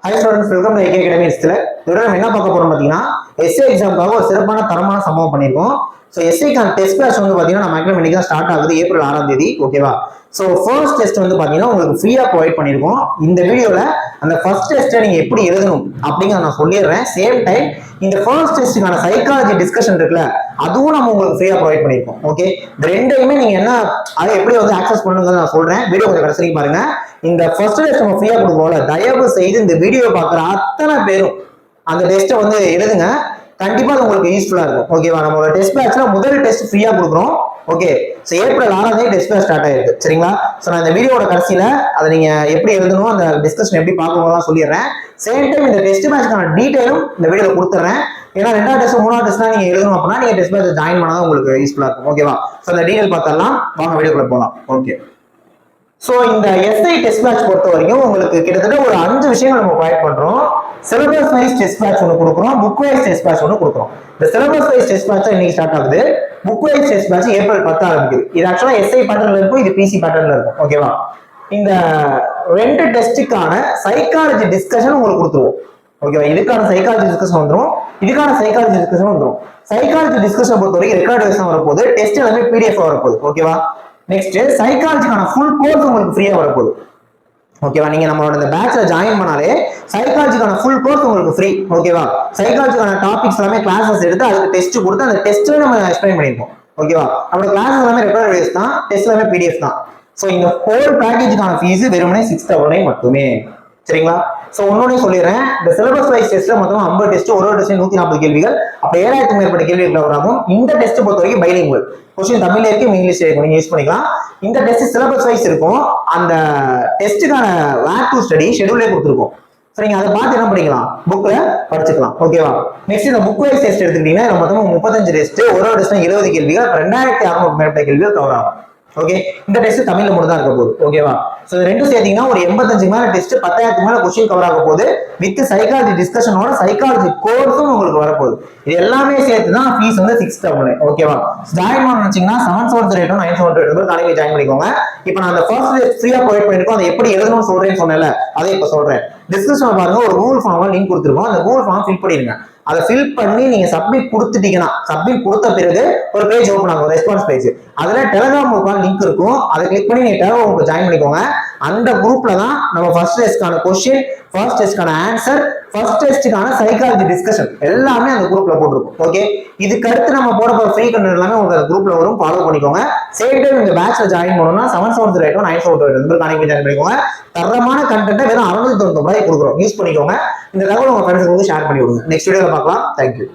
Hi students, welcome to AK Academy. இதோட நம்ம என்ன பார்க்க போறோம் பாத்தீங்கன்னா எஸ்ஏ எக்ஸாம்க்காக ஒரு சிறப்பான தரமான சம்பவம் பண்ணிருக்கோம். சோ எஸ்ஏக்கான டெஸ்ட் பேட்ச் வந்து பாத்தீங்கன்னா நம்ம மேக்ஸிமம் இன்னைக்கு தான் ஸ்டார்ட் ஆகுது ஏப்ரல் 6ஆம் தேதி. ஓகேவா? சோ ஃபர்ஸ்ட் டெஸ்ட் வந்து பாத்தீங்கன்னா உங்களுக்கு ஃப்ரீயா ப்ரொவைட் பண்ணிருக்கோம். இந்த வீடியோல அந்த ஃபர்ஸ்ட் டெஸ்ட்டை நீங்க எப்படி எழுதணும் அப்படிங்கறத நான் சொல்லிடுறேன். சேம் டைம் இந்த ஃபர்ஸ்ட் டெஸ்ட்டுக்கான சைக்காலஜி டிஸ்கஷன் இருக்குல்ல அதுவும் நம்ம உங்களுக்கு ஃப்ரீயா ப்ரொவைட் பண்ணிருக்கோம். ஓகே, இந்த ரெண்டையுமே நீங்க என்ன அதை எப்படி வந்து ஆக்சஸ் பண்ணுங்கிறத நான் சொல்றேன். வீடியோ கொஞ்சம் கடைசி பாருங்க. இந்த ஃபர்ஸ்ட் டெஸ்ட் நம்ம ஃப்ரீயா கொடுப்போம்ல, தயவு செய்து இந்த வீடியோ பார்க்குற அத்தனை பேரும் அந்த டெஸ்ட்டை வந்து எழுதுங்க. கண்டிப்பா அது உங்களுக்கு யூஸ்ஃபுல்லா இருக்கும். ஓகேவா? நம்மளோட டெஸ்ட் பேட்ச்ல முதல் டெஸ்ட் ஃப்ரீயா கொடுக்குறோம். ஓகே, ஸோ ஏப்ரல் 6ஆம் தேதி டெஸ்ட் பேட்ச் ஸ்டார்ட் ஆயிருக்கு. சரிங்களா? ஸோ நான் இந்த வீடியோட கடைசியில அதை நீங்க எப்படி எழுதணும் அந்த டிஸ்கஷன் எப்படி பார்க்கணும் சொல்லிடுறேன். சேம் டைம் இந்த டெஸ்ட் பேட்ச்க்கான டீடைலும் இந்த வீடியோல கொடுத்துறேன். ஏன்னா 2வது டெஸ்ட் 3வது டெஸ்ட்லாம் நீங்க எழுதணும் அப்படின்னா நீங்க டெஸ்ட் பேட்ச் ஜாயின் பண்ணாதான் உங்களுக்கு யூஸ்ஃபுல்லா இருக்கும். ஓகேவா? ஸோ அந்த டீடைல் பார்த்தரலாம். வாங்க வீடியோக்குள்ள போகலாம். ஓகே, சோ இந்த எஸ்ஐ டெஸ்ட் பேட்ச் பொறுத்த வரைக்கும் உங்களுக்கு கிட்டத்தட்ட ஒரு 5 விஷயங்கள் நம்ம ப்ரொவைட் பண்றோம். சிலபஸ் வைஸ் டெஸ்ட் பேட்ச் ஒன்று கொடுக்குறோம், புக் வைஸ் டெஸ்ட் பேட்ச் ஒன்று கொடுக்குறோம். இந்த சிலபஸ் வைஸ் டெஸ்ட் பேட்ச் இன்னைக்கு ஸ்டார்ட் ஆகுது. Book wise test batch April 10 ஆரம்பிக்குது. இது ஆக்சுவலா எஸ்ஐ பேட்டர்ன்ல இருக்கும், இது பிசி பேட்டர்ன்ல இருக்கும். ஓகேவா? இந்த 2 டெஸ்ட்டுக்கான சைக்காலஜி டிஸ்கஷன் உங்களுக்கு கொடுத்துருவோம். ஓகேவா? இதுக்கான சைக்காலஜி டிஸ்கஷன் வந்துடும், இதுக்கான சைக்காலஜி டிஸ்கஷன் வந்துடும். சைக்காலஜி டிஸ்கஷன் பொறுத்த வரைக்கும் ரெக்கார்ட் வைஸ் தான் வரப்போகுது, டெஸ்ட் எல்லாமே பிடிஎஃப் வரப்போகுது. ஓகேவா? நெக்ஸ்ட் சைக்காலஜிக்கான ஃபுல் கோர்ஸ் உங்களுக்கு ஃப்ரீயா வரப்போகுது. ஓகேவா? நீங்க நம்மளோட இந்த பேட்ச்ல ஜாயின் பண்ணாலே சைக்காலஜிக்கான ஃபுல் கோர்ஸ் உங்களுக்கு ஃப்ரீ. ஓகேவா? சைக்காலஜிக்கான டாபிக்ஸ் எல்லாமே கிளாஸஸ் எடுத்து அதுக்கு டெஸ்ட் கொடுத்து அந்த டெஸ்ட்ல நம்ம எக்ஸ்பிளைன் பண்ணிருப்போம். ஓகேவா? நம்மளோட கிளாஸஸ் எல்லாமே ரெக்கார்ட் வைஸ் தான், டெஸ்ட் எல்லாமே பிடிஎஃப் தான். ஸோ இந்த ஹோல் பேக்கேஜுக்கான ஃபீஸ் வெறுமனே 6,000 மட்டுமே. சரிங்களா? சோ ஒன்னொன்னே சொல்லிடுறேன். இந்த சிலபஸ் வைஸ் டெஸ்ட்ல மொத்தம் 50 டெஸ்ட், ஒரு டெஸ்ட் 140 கேள்விகள், அப்ப 7000க்கும் மேற்பட்ட கேள்விகள் கவர் ஆகும். இந்த டெஸ்ட் பொறுத்த வரைக்கும் பைலிங்குவல், கொஸ்டின் தமிழ்ல இருக்கு, இங்கிலீஷ்ல இருக்கு, நீங்க யூஸ் பண்ணிக்கலாம். இந்த டெஸ்ட் சிலபஸ் வைஸ் இருக்கும். அந்த டெஸ்ட்டுக்கான வேர் டு ஸ்டடி ஷெட்யூலே கொடுத்துருக்கோம். சோ நீங்க அதை பார்த்து என்ன பண்ணிக்கலாம், புக்ல படிச்சுக்கலாம். ஓகேவா? நெக்ஸ்ட் இந்த புக் வைஸ் டெஸ்ட் எடுத்துக்கிட்டீங்கன்னா மொத்தம் 35 டெஸ்ட், ஒரு டெஸ்ட் 20 கேள்விகள், 2600 மேற்பட்ட கேள்விகள் கவர் ஆகும். ஓகே, இந்த டெஸ்ட் தமிழ்ல மட்டும் தான் இருக்க போகுது. ஓகேவா? சோ ரெண்டும் சேர்த்தீங்கன்னா ஒரு 85 மேல டெஸ்ட், 10,000 மேல கொஸ்டின் கவர் ஆக போகுது. வித் சைக்காலஜி டிஸ்கஷனோட சைக்காலஜி கோர்ஸும் உங்களுக்கு வரப்போகுது. இது எல்லாமே சேர்த்து தான் ஃபீஸ் வந்து 6,000. ஓகேவா? ஜாயின் பண்ண நினைச்சீங்கன்னா 7,738 9,738 காலேஜ் ஜாயின் பண்ணிக்கோங்க. இப்போ நான் அந்த ஃபர்ஸ்ட் டெஸ்ட் ஃப்ரீயா ப்ரொவைட் பண்ணிருக்கோம். அதை எப்படி எழுதணும்னு சொல்றேன்னு சொன்னேன்ல, அதை இப்போ சொல்றேன். டிஸ்கிரிப்ஷன்ல பாருங்க, ஒரு கூகுள் ஃபார்ம் லிங்க் கொடுத்துருக்கோம். அந்த கூகுள் ஃபார்ம் ஃபில் பண்ணிருங்க. அதை ஃபில் பண்ணி நீங்க சப்மிட் கொடுத்துட்டீங்கன்னா, சப்மிட் கொடுத்த பிறகு ஒரு பேஜ் ஓப்பன் ஆகும், ரெஸ்பான்ஸ் பேஜ். அதுல டெலிகிராம் குரூப் லிங்க் இருக்கும். அதை கிளிக் பண்ணி நீங்க டெலிகிராம் குரூப்ல ஜாயின் பண்ணிக்கோங்க. அந்த குரூப்ல தான் நம்ம ஃபர்ஸ்ட் டெஸ்ட்கான கொஸ்டின், ஃபர்ஸ்ட் டெஸ்ட்கான ஆன்சர், ஃபர்ஸ்ட் டெஸ்ட்கான சைக்காலஜி டிஸ்கஷன் எல்லாமே அந்த குரூப்ல போட்டுருக்கும். ஓகே, இதுக்கு அடுத்து நம்ம போட போற ஃப்ரீ கண்டென்ட் எல்லாமே உங்களுக்கு குரூப்ல வரும், ஃபாலோ பண்ணிக்கோங்க. சேம் டைம் இந்த பேட்ச்ல ஜாயின் பண்ணனும்னா 7,738 9,738 காலேஜ் ஜாயின் பண்ணிக்கோங்க. தரமான கண்டென்ட் வெறும் 699 ரூபாய்க்கு கொடுக்குறோம், யூஸ் பண்ணிக்கோங்க. இந்த தகவல் உங்க ஃப்ரெண்ட்ஸ்க்கு ஷேர் பண்ணி விடுங்க. நெக்ஸ்ட் வீடியோல பார்க்கலாம். தேங்க்யூ.